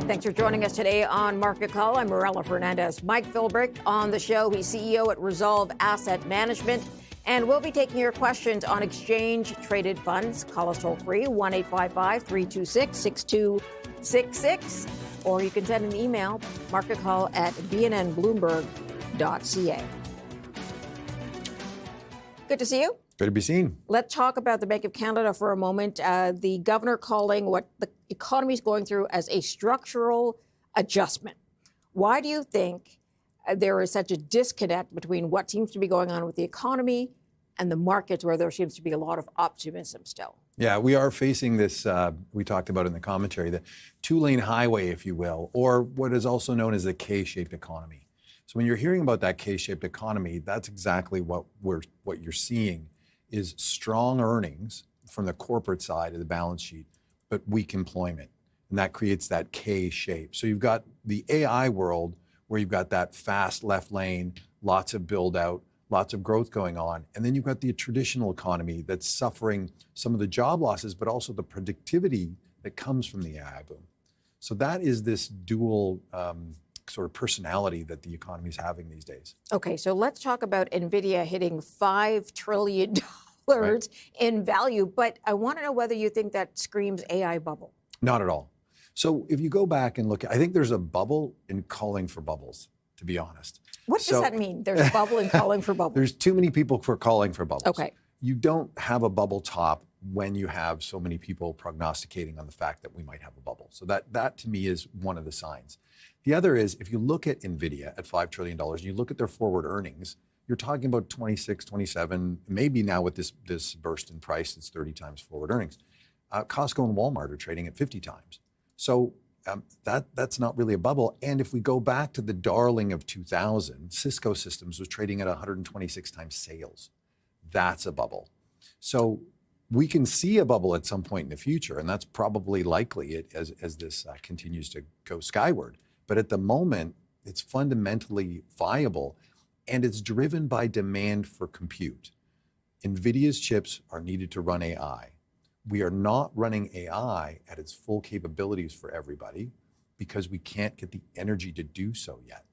Thanks for joining us today on Market Call. I'm Morella Fernandez. Mike Philbrick on the show. He's CEO at Resolve Asset Management. And we'll be taking your questions on exchange-traded funds. Call us toll-free, 1-855-326-6266. Or you can send an email, marketcall@bnnbloomberg.ca. Good to see you. Good to be seen. Let's talk about the Bank of Canada for a moment. The governor calling what the economy is going through as a structural adjustment. Why do you think there is such a disconnect between what seems to be going on with the economy and the markets where there seems to be a lot of optimism still? Yeah, we are facing this, we talked about in the commentary, the two-lane highway, if you will, or what is also known as the K-shaped economy. So when you're hearing about that K-shaped economy, that's exactly what you're seeing is strong earnings from the corporate side of the balance sheet, but weak employment. And that creates that K shape. So you've got the AI world where you've got that fast left lane, lots of build out, lots of growth going on. And then you've got the traditional economy that's suffering some of the job losses, but also the productivity that comes from the AI boom. So that is this dual sort of personality that the economy is having these days. Okay, so let's talk about NVIDIA hitting $5 trillion right. in value. But I want to know whether you think that screams AI bubble. Not at all. So if you go back and look, I think there's a bubble in calling for bubbles, to be honest. What does that mean? There's a bubble in calling for bubbles. There's too many people for calling for bubbles. Okay. You don't have a bubble top when you have so many people prognosticating on the fact that we might have a bubble. So that to me is one of the signs. The other is if you look at NVIDIA at $5 trillion and you look at their forward earnings, you're talking about 26, 27, maybe now with this burst in price, it's 30 times forward earnings. Costco and Walmart are trading at 50 times. So that's not really a bubble. And if we go back to the darling of 2000, Cisco Systems was trading at 126 times sales. That's a bubble. So we can see a bubble at some point in the future, and that's probably likely as this continues to go skyward. But at the moment, it's fundamentally viable, and it's driven by demand for compute. NVIDIA's chips are needed to run AI. We are not running AI at its full capabilities for everybody because we can't get the energy to do so yet.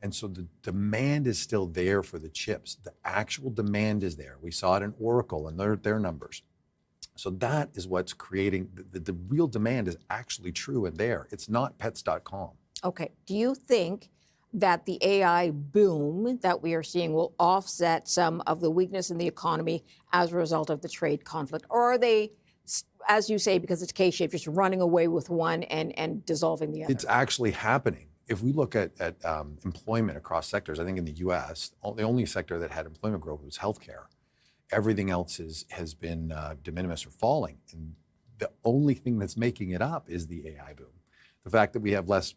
And so the demand is still there for the chips. The actual demand is there. We saw it in Oracle and their numbers. So that is what's creating, the real demand is actually true and there. It's not pets.com. Okay. Do you think that the AI boom that we are seeing will offset some of the weakness in the economy as a result of the trade conflict? Or are they, as you say, because it's K-shaped, just running away with one and dissolving the other? It's actually happening. If we look at employment across sectors, I think in the US, the only sector that had employment growth was healthcare. Everything else has been de minimis or falling. And the only thing that's making it up is the AI boom. The fact that we have less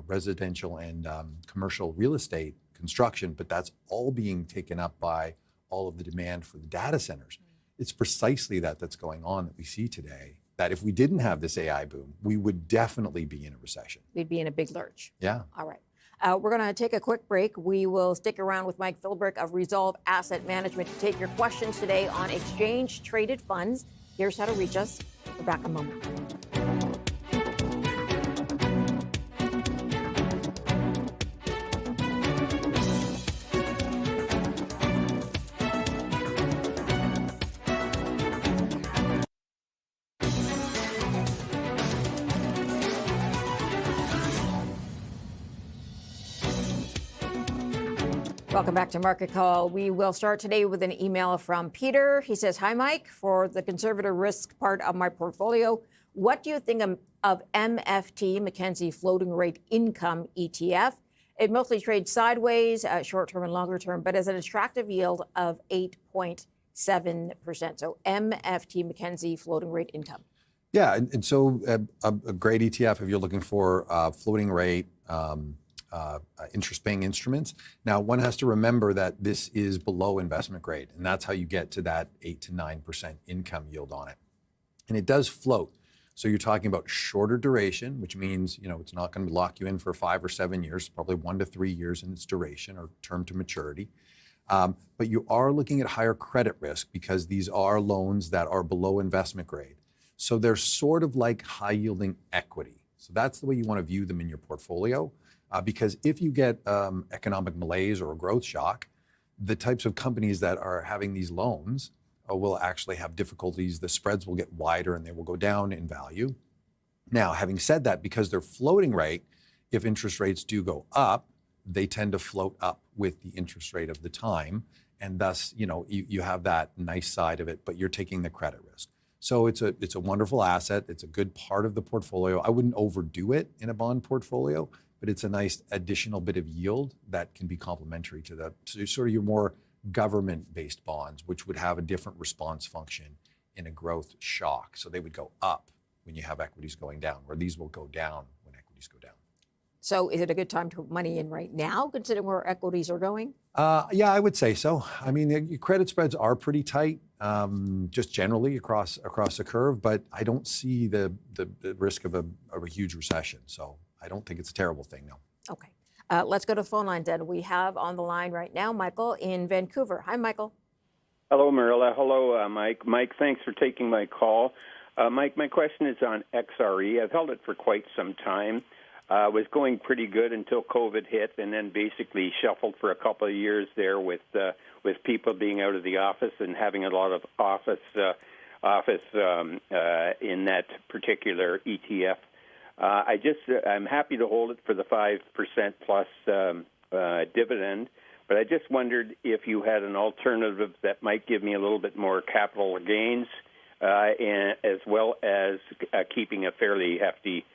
residential and commercial real estate construction, but that's all being taken up by all of the demand for the data centers. It's precisely that's going on that we see today, that if we didn't have this AI boom, we would definitely be in a recession. We'd be in a big lurch. Yeah. All right. We're going to take a quick break. We will stick around with Mike Philbrick of Resolve Asset Management to take your questions today on exchange-traded funds. Here's how to reach us. We're back in a moment. Welcome back to Market Call. We will start today with an email from Peter. He says, hi, Mike. For the conservative risk part of my portfolio, what do you think of MFT, Mackenzie Floating Rate Income ETF? It mostly trades sideways, short-term and longer-term, but has an attractive yield of 8.7%. So MFT, Mackenzie Floating Rate Income. Yeah, and so a great ETF if you're looking for floating rate, interest-paying instruments. Now, one has to remember that this is below investment grade, and that's how you get to that 8 to 9% income yield on it. And it does float. So you're talking about shorter duration, which means, it's not going to lock you in for 5 or 7 years, probably 1 to 3 years in its duration or term to maturity. But you are looking at higher credit risk because these are loans that are below investment grade. So they're sort of like high-yielding equity. So that's the way you want to view them in your portfolio. Because if you get economic malaise or a growth shock, the types of companies that are having these loans will actually have difficulties. The spreads will get wider and they will go down in value. Now, having said that, because they're floating rate, if interest rates do go up, they tend to float up with the interest rate of the time. And thus, you have that nice side of it, but you're taking the credit risk. So it's a wonderful asset. It's a good part of the portfolio. I wouldn't overdo it in a bond portfolio, but it's a nice additional bit of yield that can be complementary to that. So sort of your more government-based bonds, which would have a different response function in a growth shock. So they would go up when you have equities going down, where these will go down when equities go down. So is it a good time to put money in right now, considering where equities are going? Yeah, I would say so. I mean, your credit spreads are pretty tight, just generally across the curve, but I don't see the risk of a huge recession. So I don't think it's a terrible thing, no. Okay. Let's go to the phone line then. We have on the line right now Michael in Vancouver. Hi, Michael. Hello, Marilla. Hello, Mike. Mike, thanks for taking my call. Mike, my question is on XRE. I've held it for quite some time. Was going pretty good until COVID hit, and then basically shuffled for a couple of years there with people being out of the office and having a lot of office in that particular ETF. I'm happy to hold it for the 5% plus dividend, but I just wondered if you had an alternative that might give me a little bit more capital gains, and as well as keeping a fairly hefty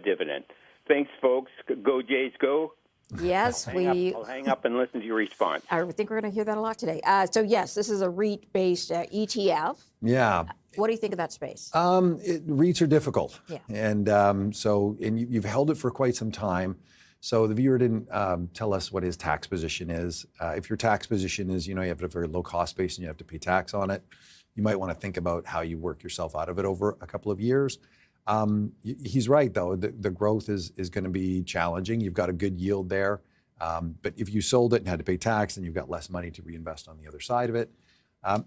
dividend. Thanks, folks. Go Jays, go. Yes, I'll hang up and listen to your response. I think we're going to hear that a lot today. So yes, this is a REIT-based ETF. Yeah. What do you think of that space? REITs are difficult. Yeah. And you've held it for quite some time. So the viewer didn't tell us what his tax position is. If your tax position is, you have a very low cost base and you have to pay tax on it, you might want to think about how you work yourself out of it over a couple of years. He's right, though. The growth is going to be challenging. You've got a good yield there. But if you sold it and had to pay tax, then you've got less money to reinvest on the other side of it.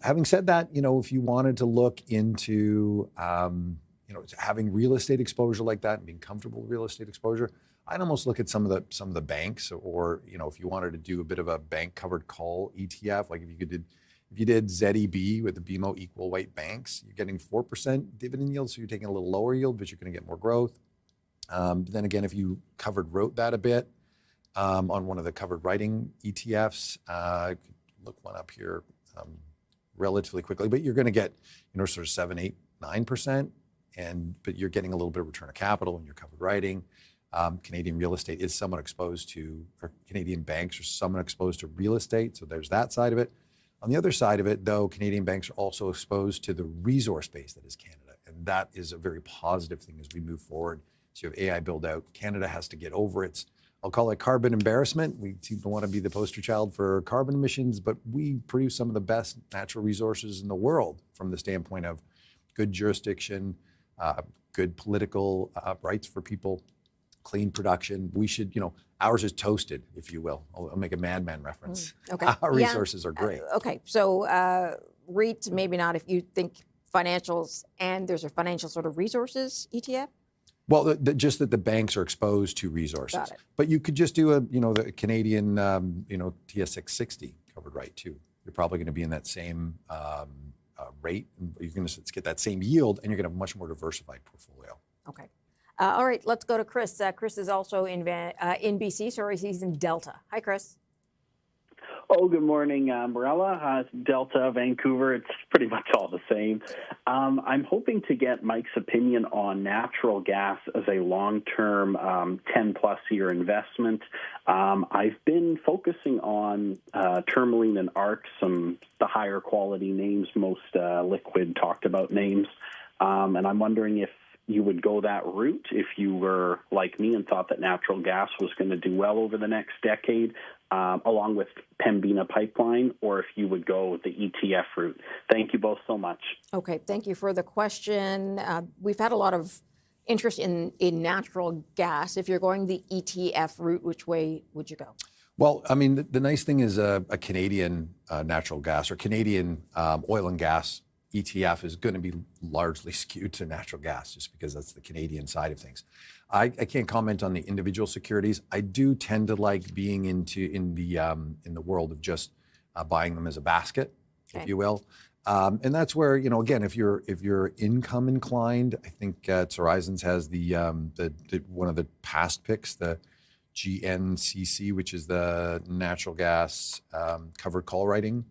Having said that, if you wanted to look into, having real estate exposure like that and being comfortable with real estate exposure, I'd almost look at some of the banks, or if you wanted to do a bit of a bank covered call ETF, like if you did ZEB with the BMO equal weight banks, you're getting 4% dividend yield, so you're taking a little lower yield, but you're going to get more growth. But then again, if you wrote that a bit on one of the covered writing ETFs, I could look one up here relatively quickly, but you're going to get sort of 7, 8, 9%, but you're getting a little bit of return of capital in your covered writing. Canadian real estate is somewhat exposed to, or Canadian banks are somewhat exposed to real estate, so there's that side of it. On the other side of it, though, Canadian banks are also exposed to the resource base that is Canada, and that is a very positive thing as we move forward. So you have AI build out. Canada has to get over its, I'll call it carbon embarrassment. We seem to want to be the poster child for carbon emissions, but we produce some of the best natural resources in the world from the standpoint of good jurisdiction, good political rights for people, clean production. We should, ours is toasted, if you will. I'll make a Madman reference. Okay. Our resources are great. Okay, so REIT, maybe not if you think financials, and there's a financial sort of resources ETF? Well, just that the banks are exposed to resources. Got it. But you could just do the Canadian, TS660 covered right too. You're probably going to be in that same rate. You're going to get that same yield, and you're going to have a much more diversified portfolio. Okay. All right, let's go to Chris. Chris is also in BC. Sorry, he's in Delta. Hi, Chris. Oh, good morning, Marella. Delta, Vancouver, it's pretty much all the same. I'm hoping to get Mike's opinion on natural gas as a long-term 10-plus year investment. I've been focusing on Tourmaline and ARC, the higher quality names, most liquid talked about names. And I'm wondering if you would go that route if you were like me and thought that natural gas was going to do well over the next decade, along with Pembina Pipeline, or if you would go the ETF route. Thank you both so much. Okay, thank you for the question. We've had a lot of interest in natural gas. If you're going the ETF route, which way would you go? Well, I mean, the nice thing is a Canadian natural gas or Canadian oil and gas ETF is going to be largely skewed to natural gas just because that's the Canadian side of things. I can't comment on the individual securities. I do tend to like being in the world of just buying them as a basket, if you will. And that's where, again, if you're income inclined, I think Horizons has the one of the past picks, the GNCC, which is the natural gas covered call writing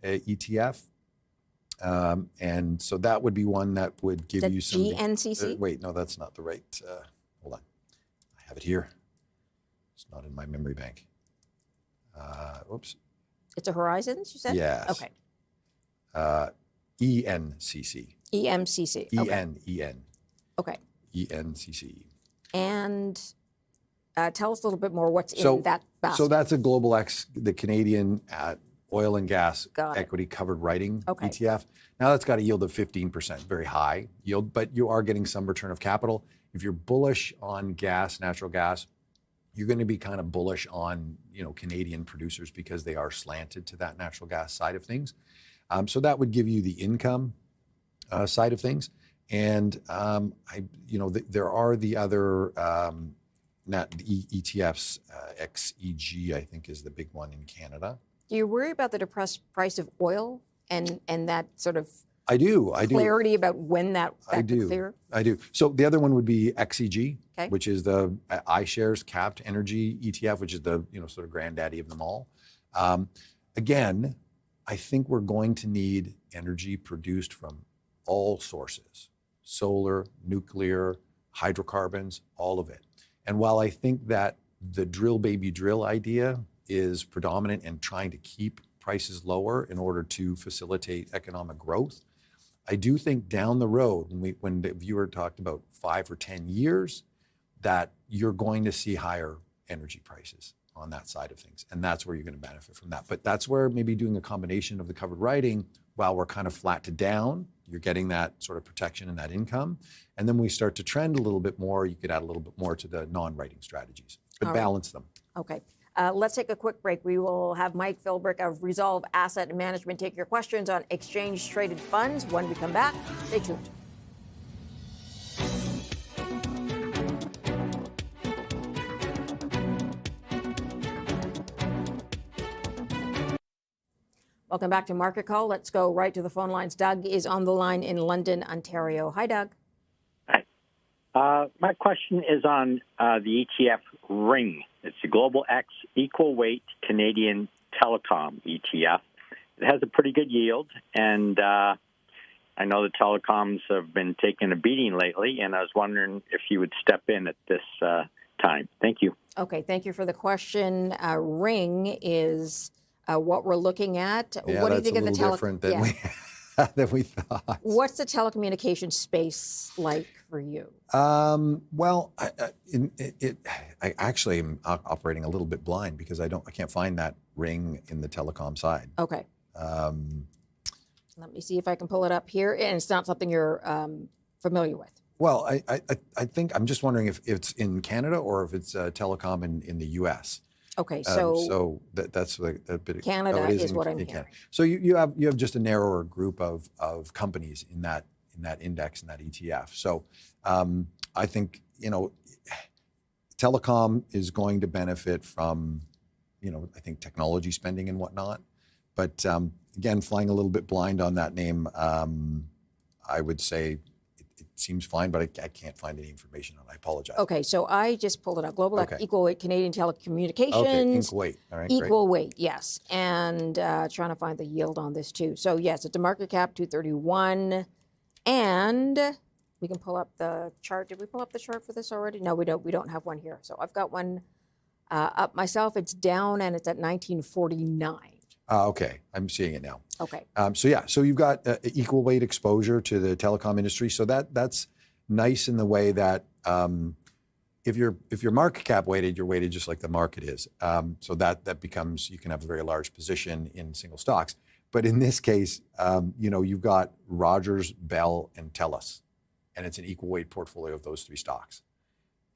ETF. And so that would be one that would give you some GNCC. Wait, no, that's not the right. Hold on, I have it here. It's not in my memory bank. Oops. It's a Horizons, you said? Yes. Okay. ENCC. EMCC. EN. Okay. ENCC. And tell us a little bit more what's in that basket. So that's a Global X, the Canadian oil and gas equity covered writing ETF. Now that's got a yield of 15%, very high yield, but you are getting some return of capital. If you're bullish on gas, natural gas, you're going to be kind of bullish on Canadian producers because they are slanted to that natural gas side of things. So that would give you the income side of things, and there are the other ETFs. XEG, I think, is the big one in Canada. Do you worry about the depressed price of oil and that sort of I do. clarity about when that could clear? I do. So the other one would be XEG, okay, which is the iShares capped energy ETF, which is the sort of granddaddy of them all. Again, I think we're going to need energy produced from all sources: solar, nuclear, hydrocarbons, all of it. And while I think that the drill baby drill idea is predominant in trying to keep prices lower in order to facilitate economic growth, I do think down the road, when the viewer talked about 5 or 10 years, that you're going to see higher energy prices on that side of things. And that's where you're going to benefit from that. But that's where maybe doing a combination of the covered writing, while we're kind of flat to down, you're getting that sort of protection and that income. And then we start to trend a little bit more, you could add a little bit more to the non-writing strategies, but balance them. Okay. Let's take a quick break. We will have Mike Philbrick of Resolve Asset Management take your questions on exchange-traded funds when we come back. Stay tuned. Welcome back to Market Call. Let's go right to the phone lines. Doug is on the line in London, Ontario. Hi, Doug. Hi. My question is on the ETF RING. It's the Global X Equal Weight Canadian Telecom ETF. It has a pretty good yield, and I know the telecoms have been taking a beating lately, and I was wondering if you would step in at this time. Thank you. Okay, thank you for the question. RING is what we're looking at. Yeah, what do you think of the different than we thought. What's the telecommunications space like for you? Well, I actually am operating a little bit blind because I can't find that RING in the telecom side. Okay. Let me see if I can pull it up here. And it's not something you're familiar with. Well, I think I'm just wondering if it's in Canada or if it's telecom in the U.S. Okay, so that's a bit. Canada is what I'm hearing. So you have just a narrower group of companies in that index, in that ETF. So I think telecom is going to benefit from I think technology spending and whatnot. But again, flying a little bit blind on that name, I would say it seems fine, but I can't find any information on it. I apologize. Okay, so I just pulled it up. Global Equal Weight Canadian Telecommunications. Okay, equal weight. All right, equal weight, yes. And trying to find the yield on this too. So yes, it's a market cap 231, and we can pull up the chart. Did we pull up the chart for this already? No, we don't. We don't have one here. So I've got one up myself. It's down and it's at 1949. Okay, I'm seeing it now. Okay. So you've got equal weight exposure to the telecom industry. So that's nice in the way that if you're market cap weighted, you're weighted just like the market is. So that becomes, you can have a very large position in single stocks. But in this case, you've got Rogers, Bell, and TELUS, and it's an equal weight portfolio of those three stocks.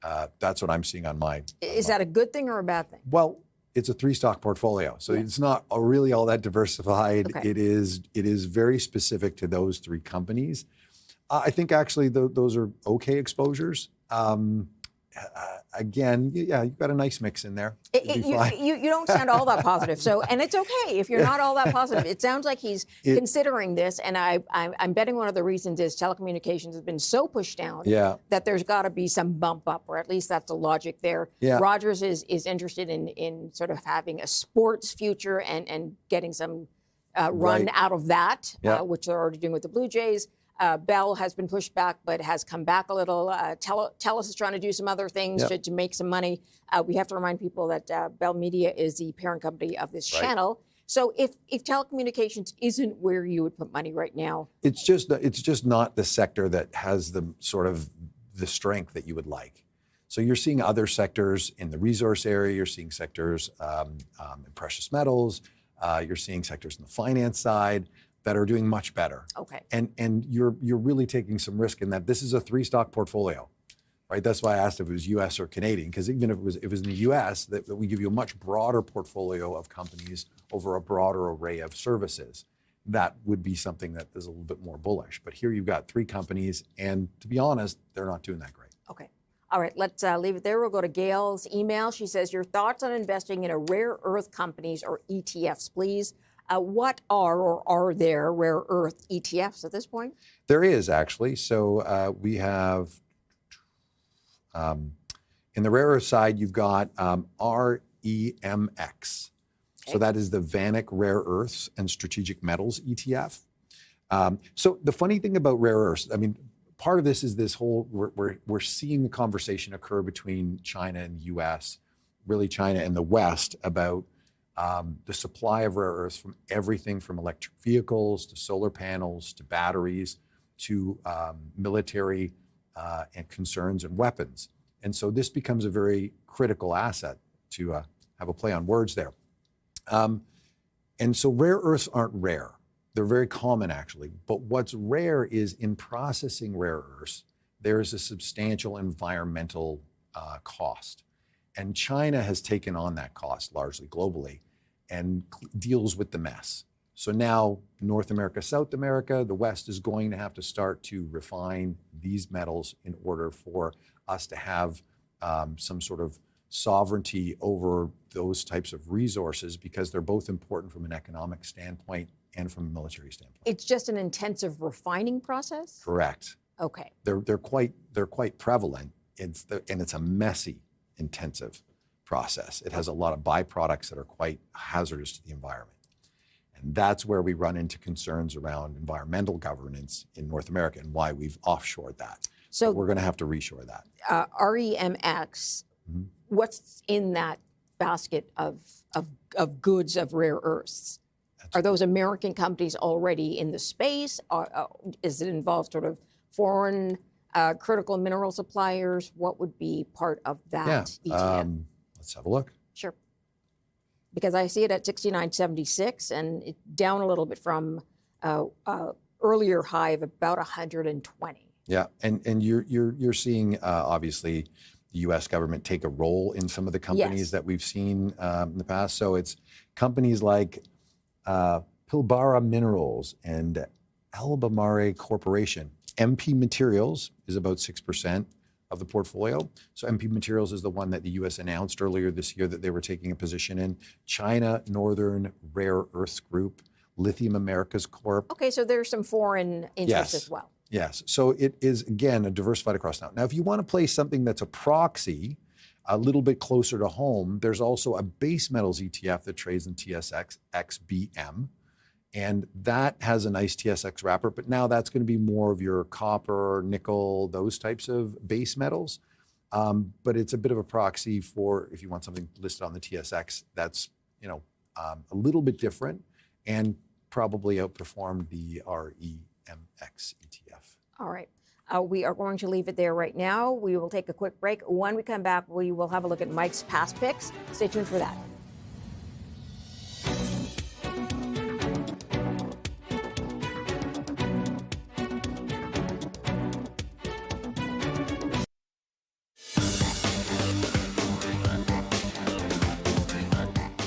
That's what I'm seeing on my. Is that a good thing or a bad thing? Well, it's a 3-stock portfolio, so it's not really all that diversified. Okay. It is very specific to those 3 companies. I think actually those are okay exposures. again, yeah, you've got a nice mix in there. It'd be fine. You don't sound all that positive. So, and it's okay if you're not all that positive. It sounds like he's considering this, and I'm betting one of the reasons is telecommunications has been so pushed down that there's got to be some bump up, or at least that's the logic there. Yeah. Rogers is interested in sort of having a sports future and getting some run out of that, which they're already doing with the Blue Jays. Bell has been pushed back, but has come back a little. TELUS is trying to do some other things to make some money. We have to remind people that Bell Media is the parent company of this channel. So if telecommunications isn't where you would put money right now, it's just not the sector that has the sort of the strength that you would like. So you're seeing other sectors in the resource area. You're seeing sectors in precious metals. You're seeing sectors in the finance side that are doing much better. Okay. And you're really taking some risk in that this is a 3-stock portfolio, right? That's why I asked if it was U.S. or Canadian, because even if it was in the U.S., that we give you a much broader portfolio of companies over a broader array of services. That would be something that is a little bit more bullish. But here you've got 3 companies, and to be honest, they're not doing that great. Okay. All right, let's leave it there. We'll go to Gail's email. She says, your thoughts on investing in a rare earth companies or ETFs, please. What are or are there rare earth ETFs at this point? There is actually. So we have, in the rare earth side, you've got REMX. So that is the VanEck Rare Earths and Strategic Metals ETF. So the funny thing about rare earths, I mean, part of this is this whole, we're seeing the conversation occur between China and the US, really China and the West, about the supply of rare earths from everything from electric vehicles to solar panels to batteries to military and concerns and weapons. And so this becomes a very critical asset to have a play on words there. And so rare earths aren't rare. They're very common actually. But what's rare is in processing rare earths, there is a substantial environmental cost. And China has taken on that cost largely globally and deals with the mess. So now North America, South America, the West is going to have to start to refine these metals in order for us to have some sort of sovereignty over those types of resources, because they're both important from an economic standpoint and from a military standpoint. It's just an intensive refining process? Correct. Okay. They're quite prevalent. And it's a messy, intensive process. It has a lot of byproducts that are quite hazardous to the environment. And that's where we run into concerns around environmental governance in North America and why we've offshored that. So but we're going to have to reshore that. REMX, what's in that basket of goods of rare earths? Are those American companies already in the space? Is it involved sort of foreign critical mineral suppliers? What would be part of that ETF? Let's have a look. Sure. Because I see it at 69.76 and it's down a little bit from earlier high of about 120. Yeah, and you're seeing obviously the U.S. government take a role in some of the companies that we've seen in the past. So it's companies like Pilbara Minerals and Albemarle Corporation. MP Materials is about 6% of the portfolio. So MP Materials is the one that the U.S. announced earlier this year that they were taking a position in. China Northern Rare Earths Group, Lithium Americas Corp. Okay, so there's some foreign interest as well. Yes, so it is, again, a diversified across now. Now, if you want to play something that's a proxy, a little bit closer to home, there's also a base metals ETF that trades in TSX XBM. And that has a nice TSX wrapper, but now that's going to be more of your copper, nickel, those types of base metals. But it's a bit of a proxy for if you want something listed on the TSX that's a little bit different and probably outperformed the REMX ETF. All right. We are going to leave it there right now. We will take a quick break. When we come back, we will have a look at Mike's past picks. Stay tuned for that.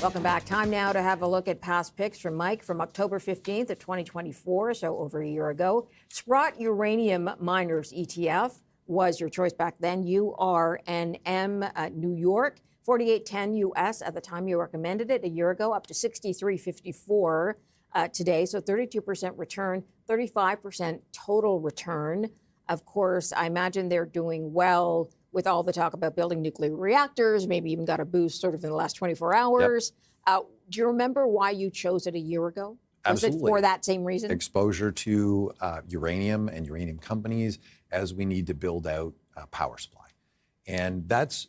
Welcome back. Time now to have a look at past picks from Mike from October 15th of 2024, so over a year ago. Sprott Uranium Miners ETF, was your choice back then. URNM New York, 48.10 US at the time you recommended it a year ago, up to 63.54 today. So 32% return, 35% total return. Of course, I imagine they're doing well with all the talk about building nuclear reactors, maybe even got a boost sort of in the last 24 hours. Yep. Do you remember why you chose it a year ago? Absolutely. Was it for that same reason? Exposure to uranium and uranium companies as we need to build out power supply. And that's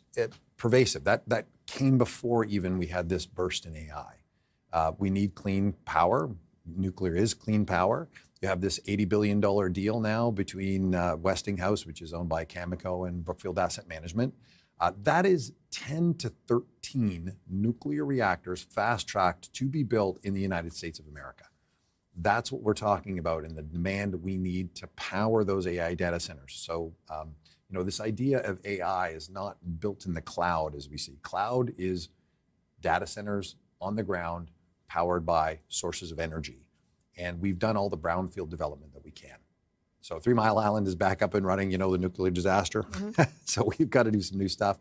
pervasive. That came before even we had this burst in AI. We need clean power. Nuclear is clean power. You have this $80 billion deal now between Westinghouse, which is owned by Cameco, and Brookfield Asset Management. That is 10 to 13 nuclear reactors fast-tracked to be built in the United States of America. That's what we're talking about and the demand we need to power those AI data centers. So, this idea of AI is not built in the cloud as we see. Cloud is data centers on the ground powered by sources of energy. And we've done all the brownfield development that we can. So 3 Mile Island is back up and running, the nuclear disaster. Mm-hmm. So we've got to do some new stuff.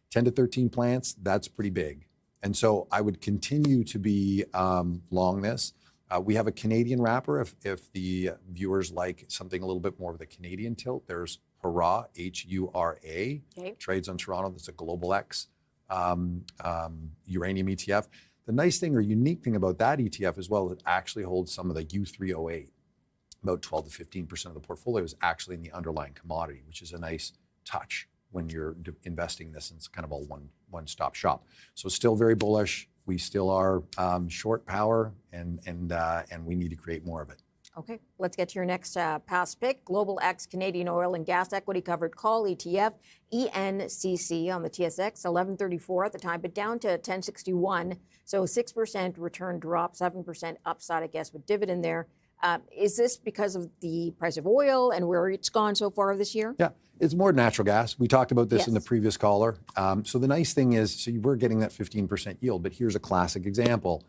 10 to 13 plants, that's pretty big. And so I would continue to be long this. We have a Canadian wrapper. If the viewers like something a little bit more of the Canadian tilt, there's Hurrah, H-U-R-A, okay. Trades on Toronto. That's a Global X uranium ETF. The nice thing or unique thing about that ETF as well is it actually holds some of the U308. About 12 to 15% of the portfolio is actually in the underlying commodity, which is a nice touch when you're investing this. And it's kind of a one-stop shop. So still very bullish. We still are short power, and we need to create more of it. Okay, let's get to your next past pick. Global X Canadian Oil and Gas Equity Covered Call ETF, ENCC on the TSX, 1134 at the time, but down to 1061. So 6% return drop, 7% upside, I guess, with dividend there. Is this because of the price of oil and where it's gone so far this year? Yeah, it's more natural gas. We talked about this in the previous caller. So the nice thing is, so we're getting that 15% yield, but here's a classic example.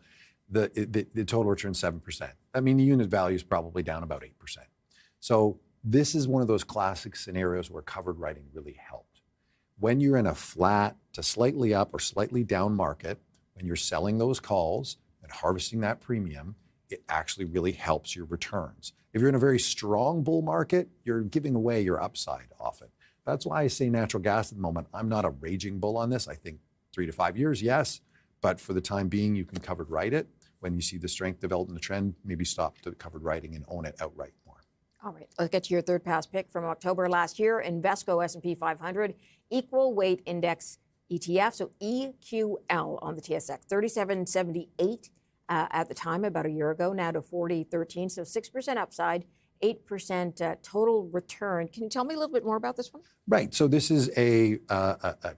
The total return 7%. I mean, the unit value is probably down about 8%. So this is one of those classic scenarios where covered writing really helped. When you're in a flat to slightly up or slightly down market, when you're selling those calls and harvesting that premium, it actually really helps your returns. If you're in a very strong bull market, you're giving away your upside often. That's why I say natural gas at the moment. I'm not a raging bull on this. I think 3 to 5 years, yes. But for the time being, you can covered write it. When you see the strength develop in the trend, maybe stop the covered writing and own it outright more. All right, let's get to your third pass pick from October last year. Invesco S&P 500 Equal Weight Index ETF, so EQL on the TSX, 37.78 at the time, about a year ago, now to 40.13, so 6% upside, 8% total return. Can you tell me a little bit more about this one? Right, so this is a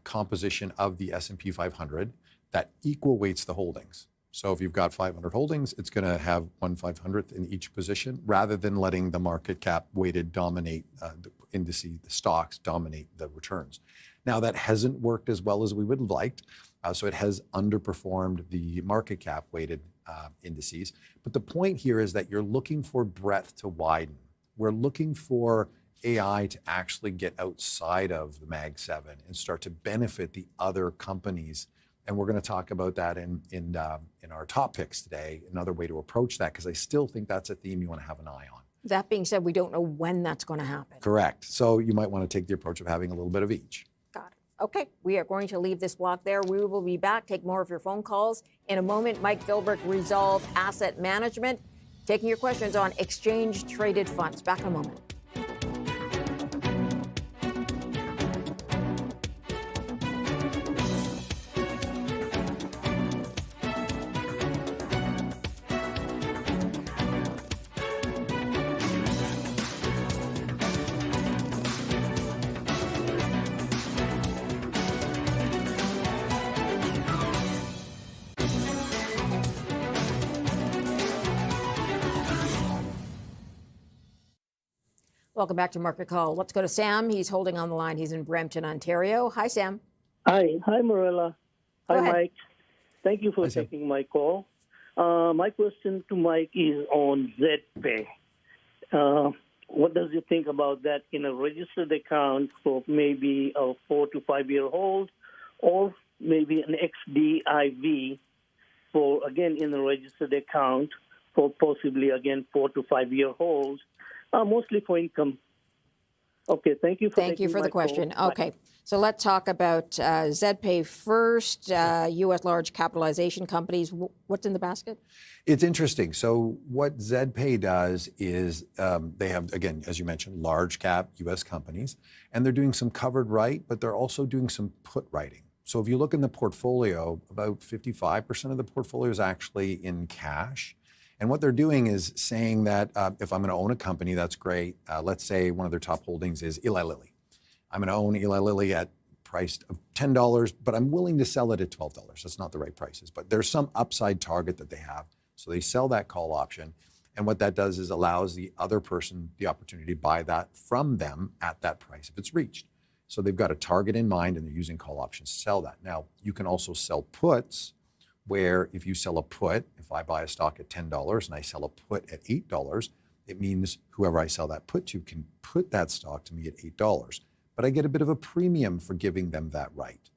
composition of the S&P 500 that equal weights the holdings. So if you've got 500 holdings, it's going to have 1/500th in each position, rather than letting the market cap weighted dominate the indices, the stocks dominate the returns. Now that hasn't worked as well as we would have liked, so it has underperformed the market cap weighted indices. But the point here is that you're looking for breadth to widen. We're looking for AI to actually get outside of the Mag 7 and start to benefit the other companies. And we're going to talk about that in our top picks today, another way to approach that, because I still think that's a theme you want to have an eye on. That being said, we don't know when that's going to happen. Correct. So you might want to take the approach of having a little bit of each. Got it. Okay, we are going to leave this block there. We will be back, take more of your phone calls. In a moment, Mike Philbrick, Resolve Asset Management, taking your questions on exchange-traded funds. Back in a moment. Welcome back to Market Call. Let's go to Sam. He's holding on the line. He's in Brampton, Ontario. Hi, Sam. Hi, Marilla. Hi, Mike. Thank you for Hi, Sam. taking my call. My question to Mike is on ZPay. what does you think about that in a registered account for maybe a 4 to 5 year hold, or maybe an XDIV for, again, in a registered account for possibly, again, 4 to 5 year holds, mostly for income? Okay, thank you for Thank you for the question. Okay, so let's talk about ZedPay first, U.S. large capitalization companies. What's in the basket? It's interesting. So what ZedPay does is they have, again, as you mentioned, large cap U.S. companies, and they're doing some covered write, but they're also doing some put writing. So if you look in the portfolio, about 55% of the portfolio is actually in cash. And what they're doing is saying that if I'm going to own a company, that's great. Let's say one of their top holdings is Eli Lilly. I'm going to own Eli Lilly at priced of $10, but I'm willing to sell it at $12. That's not the right prices, but there's some upside target that they have. So they sell that call option. And what that does is allows the other person the opportunity to buy that from them at that price if it's reached. So they've got a target in mind and they're using call options to sell that. Now, you can also sell puts, where if you sell a put, if I buy a stock at $10 and I sell a put at $8, it means whoever I sell that put to can put that stock to me at $8. But I get a bit of a premium for giving them that right.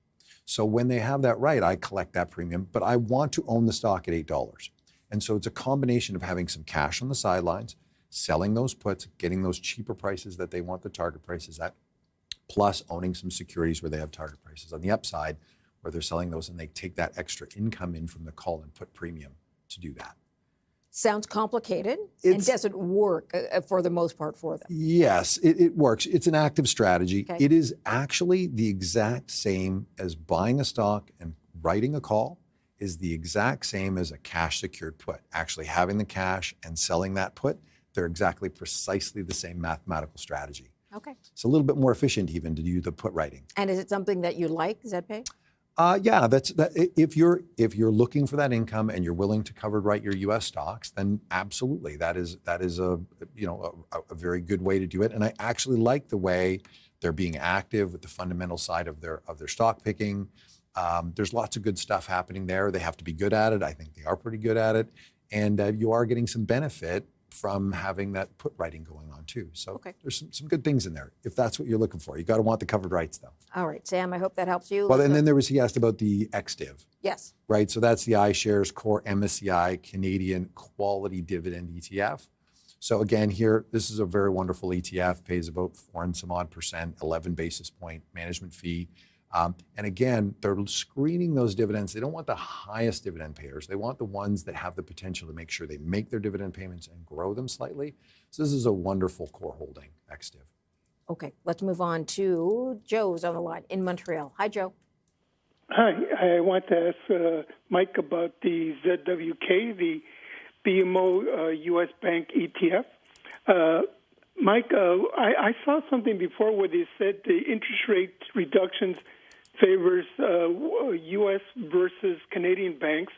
So when they have that right, I collect that premium, but I want to own the stock at $8. And so it's a combination of having some cash on the sidelines, selling those puts, getting those cheaper prices that they want the target prices at, plus owning some securities where they have target prices on the upside, where they're selling those and they take that extra income in from the call and put premium to do that. Sounds complicated and doesn't work for the most part for them. Yes, it works. It's an active strategy. Okay. It is actually the exact same as buying a stock and writing a call is the exact same as a cash secured put. Actually having the cash and selling that put, they're exactly precisely the same mathematical strategy. Okay. It's a little bit more efficient even to do the put writing. And is it something that you like, ZedPay? Yeah, that's that. If you're looking for that income and you're willing to cover write your U.S. stocks, then absolutely, that is a very good way to do it. And I actually like the way they're being active with the fundamental side of their stock picking. There's lots of good stuff happening there. They have to be good at it. I think they are pretty good at it, and you are getting some benefit from having that put writing going on too. So there's some good things in there if that's what you're looking for. You got to want the covered rights though. All right, Sam, I hope that helps you. Well, and then he asked about the XDIV. Yes. Right, so that's the iShares Core MSCI Canadian Quality Dividend ETF. So again, here, this is a very wonderful ETF, pays about 4 and some odd %, 11 basis point management fee. And again, they're screening those dividends. They don't want the highest dividend payers. They want the ones that have the potential to make sure they make their dividend payments and grow them slightly. So this is a wonderful core holding, XDIV. Okay, let's move on to Joe's on the line in Montreal. Hi, Joe. Hi, I want to ask Mike about the ZWK, the BMO U.S. Bank ETF. Mike, I saw something before where they said the interest rate reductions favors U.S. versus Canadian banks.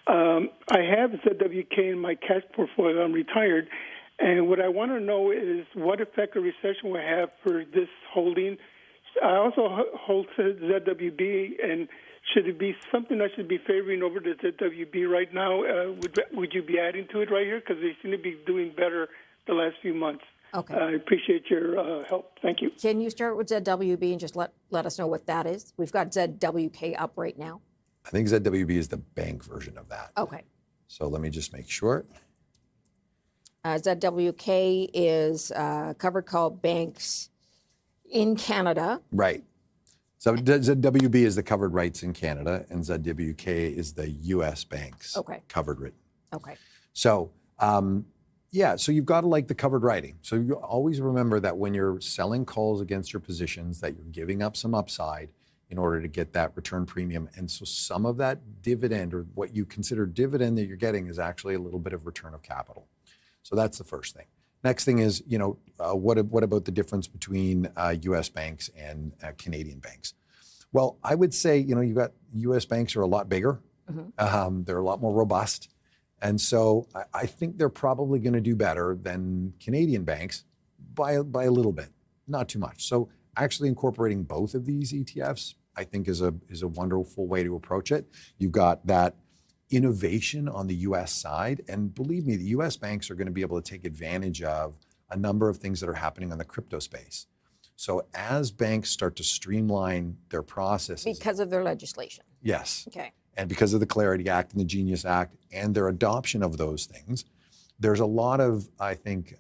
I have ZWK in my cash portfolio. I'm retired. And what I want to know is what effect a recession will have for this holding. I also hold ZWB, and should it be something I should be favoring over the ZWB right now? Would you be adding to it right here? Because they seem to be doing better the last few months. Okay. I appreciate your help. Thank you. Can you start with ZWB and just let us know what that is? We've got ZWK up right now. I think ZWB is the bank version of that. Okay. So let me just make sure. ZWK is covered call banks in Canada. Right. So ZWB is the covered rights in Canada, and ZWK is the U.S. banks covered written. Okay. So, so you've got to like the covered writing. So you always remember that when you're selling calls against your positions, that you're giving up some upside in order to get that return premium. And so some of that dividend, or what you consider dividend that you're getting, is actually a little bit of return of capital. So that's the first thing. Next thing is, what about the difference between U.S. banks and Canadian banks? Well, I would say, you've got U.S. banks are a lot bigger. Mm-hmm. They're a lot more robust. And so I think they're probably going to do better than Canadian banks by a little bit, not too much. So actually incorporating both of these ETFs, I think is a wonderful way to approach it. You've got that innovation on the U.S. side. And believe me, the U.S. banks are going to be able to take advantage of a number of things that are happening on the crypto space. So as banks start to streamline their processes. Because of their legislation. Yes. Okay. And because of the Clarity Act and the Genius Act and their adoption of those things, there's a lot of, I think,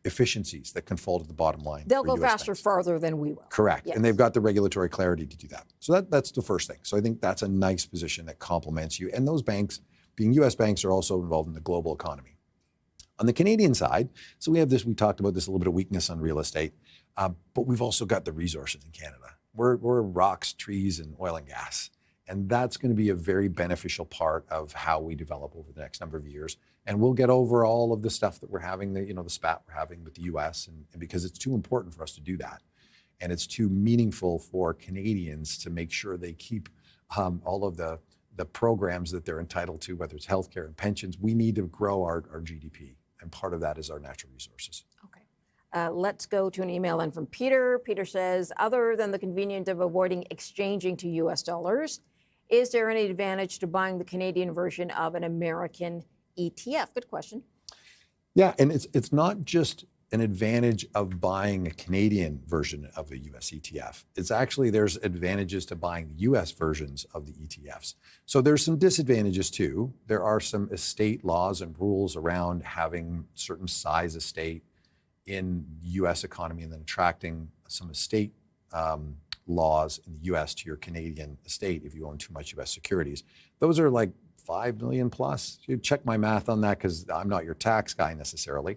efficiencies that can fall to the bottom line. They'll for go US faster, banks. farther than we will. Correct. Yes. And they've got the regulatory clarity to do that. So that's the first thing. So I think that's a nice position that complements you. And those banks, being US banks, are also involved in the global economy. On the Canadian side, so we have this, we talked about this, a little bit of weakness on real estate, but we've also got the resources in Canada. We're rocks, trees, and oil and gas. And that's going to be a very beneficial part of how we develop over the next number of years. And we'll get over all of the stuff that we're having, the spat we're having with the US, and because it's too important for us to do that. And it's too meaningful for Canadians to make sure they keep all of the programs that they're entitled to, whether it's healthcare and pensions. We need to grow our GDP. And part of that is our natural resources. Okay. Let's go to an email in from Peter. Peter says, other than the convenience of avoiding exchanging to US dollars, is there any advantage to buying the Canadian version of an American ETF? Good question. Yeah, and it's not just an advantage of buying a Canadian version of a US ETF. It's actually, there's advantages to buying the US versions of the ETFs. So there's some disadvantages too. There are some estate laws and rules around having certain size estate in the US economy and then attracting some estate laws in the US to your Canadian estate if you own too much US securities. Those are like 5 million plus. You check my math on that because I'm not your tax guy necessarily.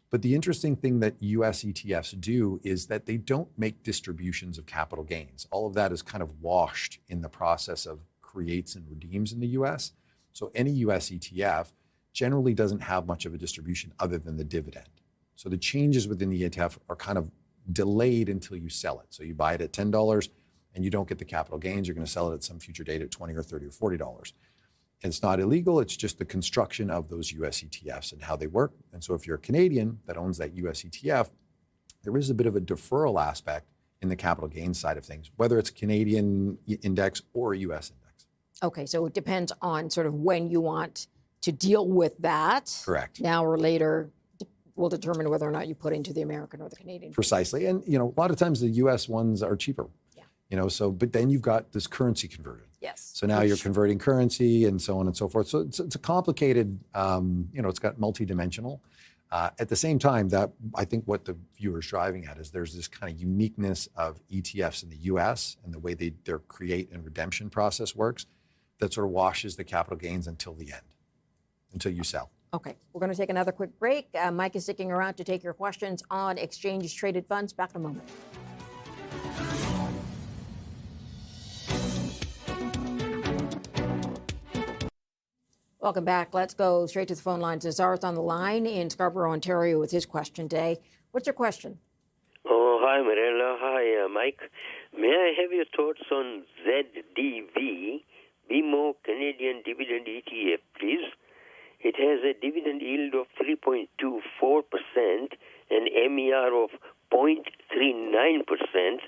But the interesting thing that US ETFs do is that they don't make distributions of capital gains. All of that is kind of washed in the process of creates and redeems in the US. So any US ETF generally doesn't have much of a distribution other than the dividend. So the changes within the ETF are kind of delayed until you sell it. So you buy it at $10 and you don't get the capital gains. You're going to sell it at some future date at $20 or $30 or $40. And it's not illegal. It's just the construction of those US ETFs and how they work. And so if you're a Canadian that owns that US ETF, there is a bit of a deferral aspect in the capital gains side of things, whether it's a Canadian index or a US index. Okay, so it depends on sort of when you want to deal with that. Correct. Now or later will determine whether or not you put into the American or the Canadian. Precisely. And, a lot of times the US ones are cheaper. Yeah. But then you've got this currency conversion. Yes. So now you're converting currency and so on and so forth. So it's a complicated, it's got multidimensional. At the same time, that I think what the viewer's driving at is there's this kind of uniqueness of ETFs in the US and the way their create and redemption process works that sort of washes the capital gains until the end, until you sell. Okay, we're going to take another quick break. Mike is sticking around to take your questions on exchange-traded funds. Back in a moment. Welcome back. Let's go straight to the phone lines. Zarth on the line in Scarborough, Ontario, with his question today. What's your question? Oh, hi, Marilla. Hi, Mike. May I have your thoughts on ZDV, BMO Canadian Dividend ETF, please? It has a dividend yield of 3.24% and MER of 0.39%.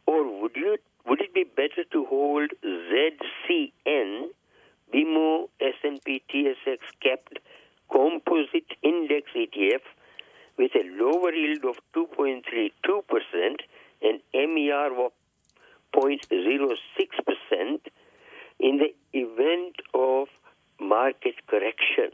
Or would it be better to hold ZCN, BMO S&P TSX capped composite index ETF, with a lower yield of 2.32% and MER of 0.06% in the event of market correction?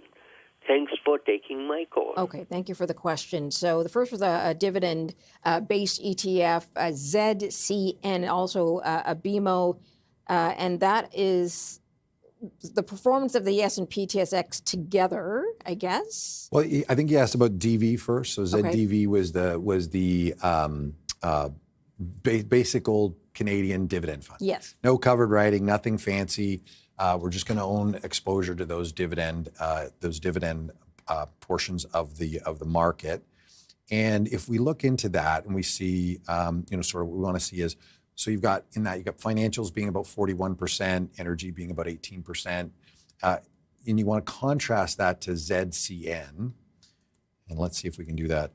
Thanks for taking my call. Okay, thank you for the question. So the first was a dividend-based ETF, a ZCN, also a BMO, and that is the performance of the S&P TSX together, I guess. Well, I think you asked about DV first. So ZDV was the basic old Canadian dividend fund. Yes. No covered writing, nothing fancy. We're just going to own exposure to those dividend portions of the market. And if we look into that and we see, sort of what we want to see is, so you've got financials being about 41%, energy being about 18%. And you want to contrast that to ZCN. And let's see if we can do that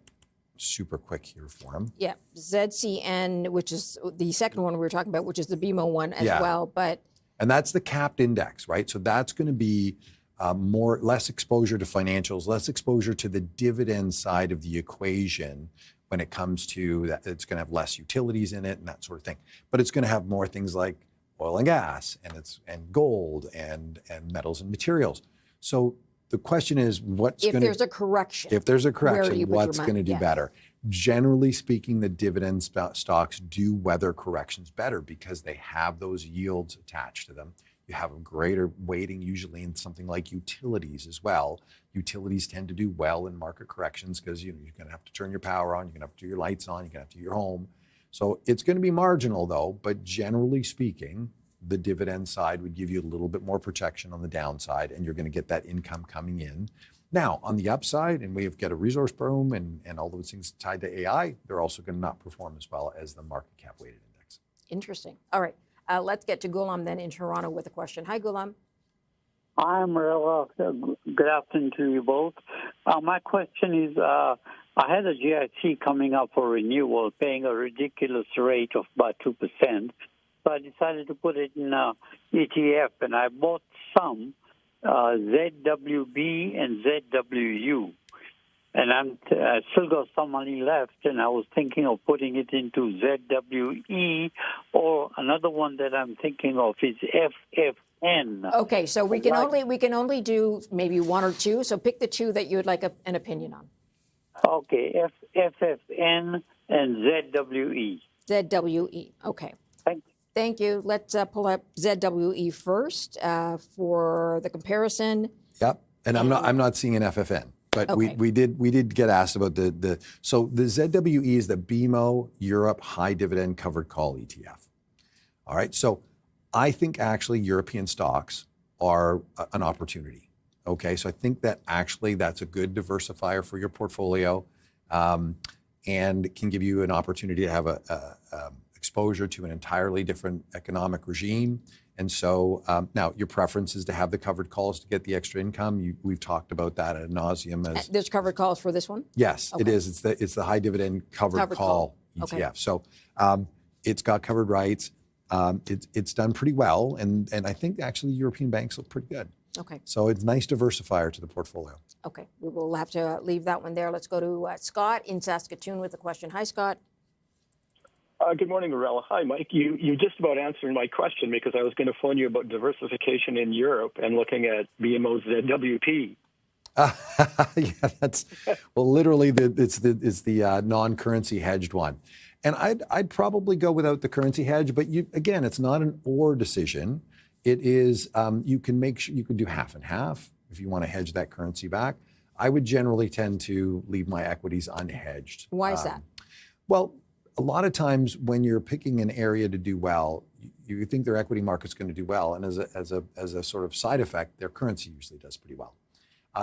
super quick here for him. Yeah, ZCN, which is the second one we were talking about, which is the BMO one as well. And that's the capped index, right? So that's going to be less exposure to financials, less exposure to the dividend side of the equation when it comes to that. It's going to have less utilities in it and that sort of thing. But it's going to have more things like oil and gas and gold and metals and materials. So the question is, if there's a correction, what's going to do better? Generally speaking, the dividend stocks do weather corrections better because they have those yields attached to them. You have a greater weighting usually in something like utilities as well. Utilities tend to do well in market corrections because you're going to have to turn your power on, you're going to have to do your lights on, you're going to have to do your home. So it's going to be marginal though, but generally speaking, the dividend side would give you a little bit more protection on the downside, and you're going to get that income coming in. Now, on the upside, and we have got a resource boom and all those things tied to AI, they're also going to not perform as well as the market cap weighted index. Interesting. All right. Let's get to Ghulam then in Toronto with a question. Hi, Ghulam. Hi, Marilla. Good afternoon to you both. My question is, I had a GIC coming up for renewal, paying a ridiculous rate of about 2%. So I decided to put it in an ETF, and I bought some ZWB and ZWU. And I still got some money left, and I was thinking of putting it into ZWE, or another one that I'm thinking of is FFN. Okay, so we can only do maybe one or two. So pick the two that you would like an opinion on. Okay, FFN and ZWE. ZWE. Okay. Thank you. Let's pull up ZWE first for the comparison. Yep, and I'm not seeing an FFN. But okay. we did get asked about so the ZWE is the BMO Europe High Dividend Covered Call ETF. All right, so I think actually European stocks are an opportunity. Okay, so I think that actually that's a good diversifier for your portfolio, and can give you an opportunity to have a exposure to an entirely different economic regime. And so now your preference is to have the covered calls to get the extra income. We've talked about that ad nauseum. There's covered calls for this one? Yes, okay. It is. It's the high dividend covered call ETF. Okay. So it's got covered rights. It's done pretty well. And I think actually European banks look pretty good. Okay. So it's a nice diversifier to the portfolio. Okay. We will have to leave that one there. Let's go to Scott in Saskatoon with a question. Hi, Scott. Good morning, Marilla. Hi, Mike. You just about answered my question because I was going to phone you about diversification in Europe and looking at BMO's ZWP. Yeah, literally it's the non-currency hedged one, and I'd probably go without the currency hedge. But again, it's not an or decision. It is you can do half and half if you want to hedge that currency back. I would generally tend to leave my equities unhedged. Why is that? Well, a lot of times when you're picking an area to do well, you think their equity market's going to do well, and as a sort of side effect, their currency usually does pretty well.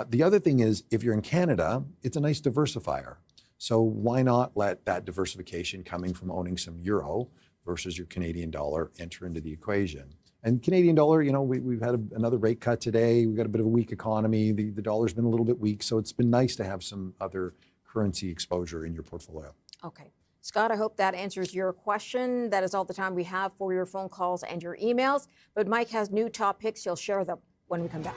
The other thing is, if you're in Canada, it's a nice diversifier. So why not let that diversification coming from owning some euro versus your Canadian dollar enter into the equation? And Canadian dollar, we've had another rate cut today. We've got a bit of a weak economy. The dollar's been a little bit weak, so it's been nice to have some other currency exposure in your portfolio. Okay. Scott, I hope that answers your question. That is all the time we have for your phone calls and your emails. But Mike has new top picks. He'll share them when we come back.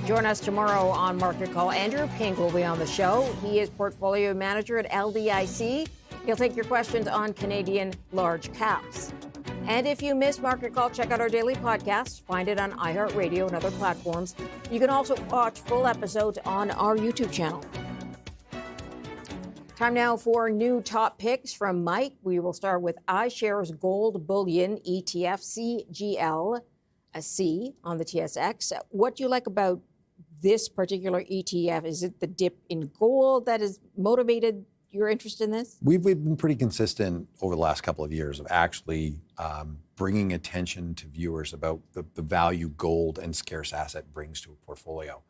Join us tomorrow on Market Call. Andrew Pink will be on the show. He is portfolio manager at LDIC. He'll take your questions on Canadian large caps. And if you missed Market Call, check out our daily podcast. Find it on iHeartRadio and other platforms. You can also watch full episodes on our YouTube channel. Time now for new top picks from Mike. We will start with iShares Gold Bullion ETF CGL, a C on the TSX. What do you like about this particular ETF? Is it the dip in gold that has motivated your interest in this? We've been pretty consistent over the last couple of years of actually bringing attention to viewers about the value gold and scarce asset brings to a portfolio.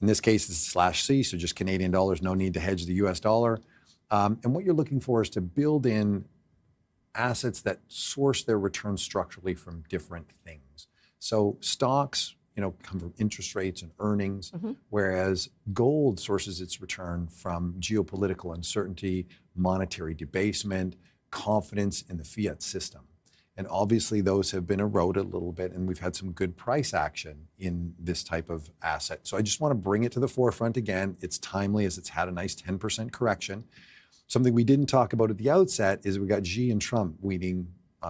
In this case, it's /C, so just Canadian dollars, no need to hedge the US dollar. And what you're looking for is to build in assets that source their returns structurally from different things. So stocks, come from interest rates and earnings, whereas gold sources its return from geopolitical uncertainty, monetary debasement, confidence in the fiat system. And obviously those have been eroded a little bit, and we've had some good price action in this type of asset. So I just want to bring it to the forefront again. It's timely as it's had a nice 10% correction. Something we didn't talk about at the outset is we got Xi and Trump meeting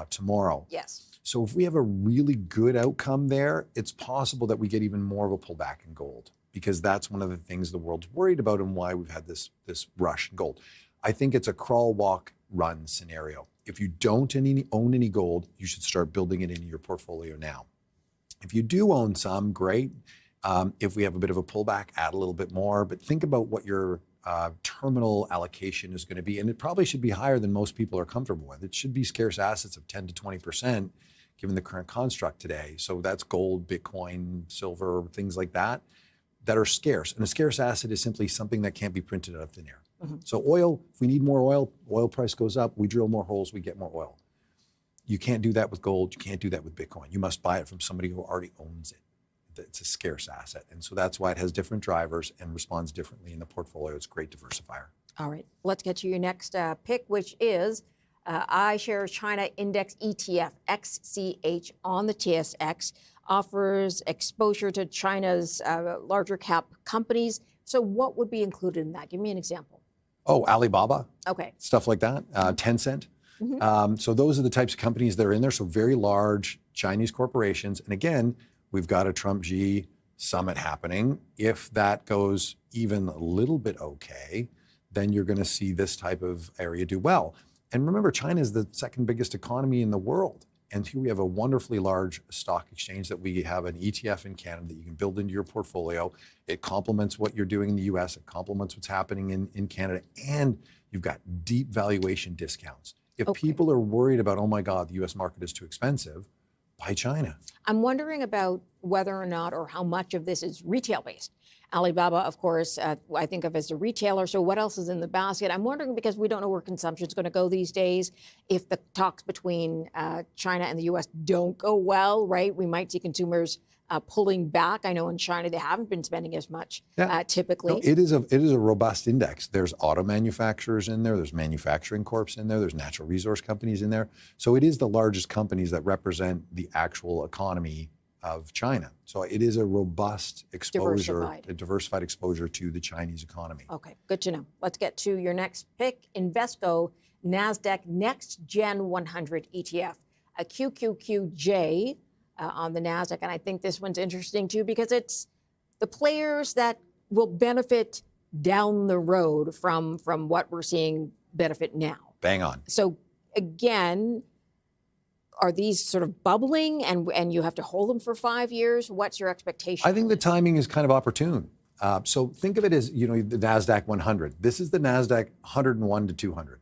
tomorrow. Yes. So if we have a really good outcome there, it's possible that we get even more of a pullback in gold, because that's one of the things the world's worried about and why we've had this rush in gold. I think it's a crawl, walk, run scenario. If you don't own any gold, you should start building it into your portfolio now. If you do own some, great. If we have a bit of a pullback, add a little bit more, but think about what your terminal allocation is going to be. And it probably should be higher than most people are comfortable with. It should be scarce assets of 10 to 20%, given the current construct today. So that's gold, Bitcoin, silver, things like that are scarce. And a scarce asset is simply something that can't be printed out of thin air. So oil, if we need more oil price goes up, we drill more holes, we get more oil. You can't do that with gold. You can't do that with Bitcoin. You must buy it from somebody who already owns it. It's a scarce asset. And so that's why it has different drivers and responds differently in the portfolio. It's a great diversifier. All right, let's get to your next pick, which is iShares China Index ETF, XCH on the TSX, offers exposure to China's larger cap companies. So what would be included in that? Give me an example. Oh, Alibaba. Okay. Stuff like that. Tencent. So those are the types of companies that are in there. So very large Chinese corporations. And again, we've got a Trump-Xi summit happening. If that goes even a little bit okay, then you're going to see this type of area do well. And remember, China is the second biggest economy in the world. And here we have a wonderfully large stock exchange that we have an ETF in Canada that you can build into your portfolio. It complements what you're doing in the US. It complements what's happening in Canada. And you've got deep valuation discounts. If people are worried about, oh my God, the US market is too expensive, buy China. I'm wondering about whether or not or how much of this is retail-based. Alibaba, of course, I think of as a retailer. So what else is in the basket? I'm wondering, because we don't know where consumption is going to go these days, if the talks between China and the U.S. don't go well, right? We might see consumers pulling back. I know in China they haven't been spending as much typically. No, it is a robust index. There's auto manufacturers in there. There's manufacturing corps in there. There's natural resource companies in there. So it is the largest companies that represent the actual economy of China. So it is a robust exposure, a diversified exposure to the Chinese economy. Okay, good to know. Let's get to your next pick, Invesco Nasdaq Next Gen 100 ETF, a QQQJ on the Nasdaq. And I think this one's interesting too, because it's the players that will benefit down the road from what we're seeing benefit now. Bang on. So again, are these sort of bubbling and you have to hold them for 5 years? What's your expectation? I think the timing is kind of opportune. So think of it as, the NASDAQ 100. This is the NASDAQ 101 to 200.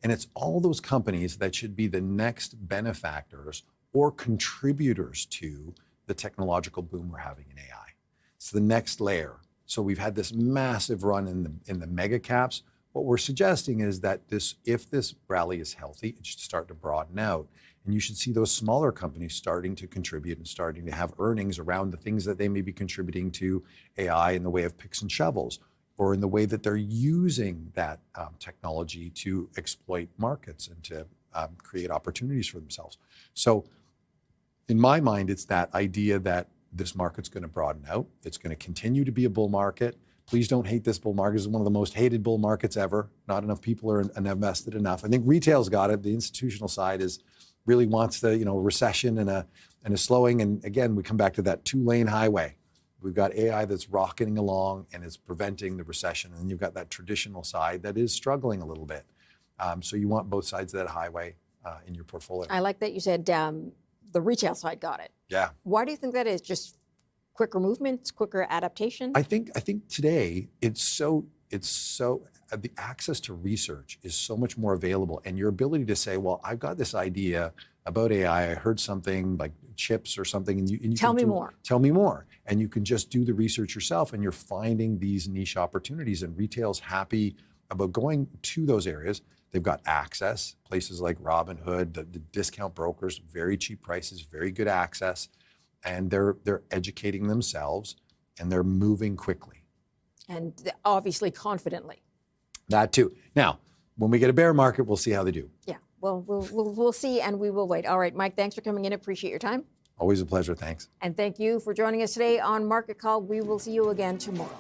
And it's all those companies that should be the next benefactors or contributors to the technological boom we're having in AI. It's the next layer. So we've had this massive run in the mega caps. What we're suggesting is that if this rally is healthy, it should start to broaden out. And you should see those smaller companies starting to contribute and starting to have earnings around the things that they may be contributing to AI in the way of picks and shovels, or in the way that they're using that technology to exploit markets and to create opportunities for themselves. So in my mind, it's that idea that this market's going to broaden out. It's going to continue to be a bull market. Please don't hate this bull market. It's one of the most hated bull markets ever. Not enough people are invested enough. I think retail's got it. The institutional side really wants the recession and a slowing. And again, we come back to that 2-lane highway. We've got AI that's rocketing along and is preventing the recession. And then you've got that traditional side that is struggling a little bit. So you want both sides of that highway in your portfolio. I like that you said the retail side got it. Yeah. Why do you think that is? Just quicker movements, quicker adaptation? I think today it's so the access to research is so much more available, and your ability to say, well, I've got this idea about AI. I heard something like chips or something, and you tell me more. Tell me more, and you can just do the research yourself, and you're finding these niche opportunities. And retail's happy about going to those areas. They've got access, places like Robinhood, the discount brokers, very cheap prices, very good access. and they're educating themselves, and they're moving quickly. And obviously confidently. That too. Now, when we get a bear market, we'll see how they do. Yeah, well, we'll see, and we will wait. All right, Mike, thanks for coming in. Appreciate your time. Always a pleasure. Thanks. And thank you for joining us today on Market Call. We will see you again tomorrow.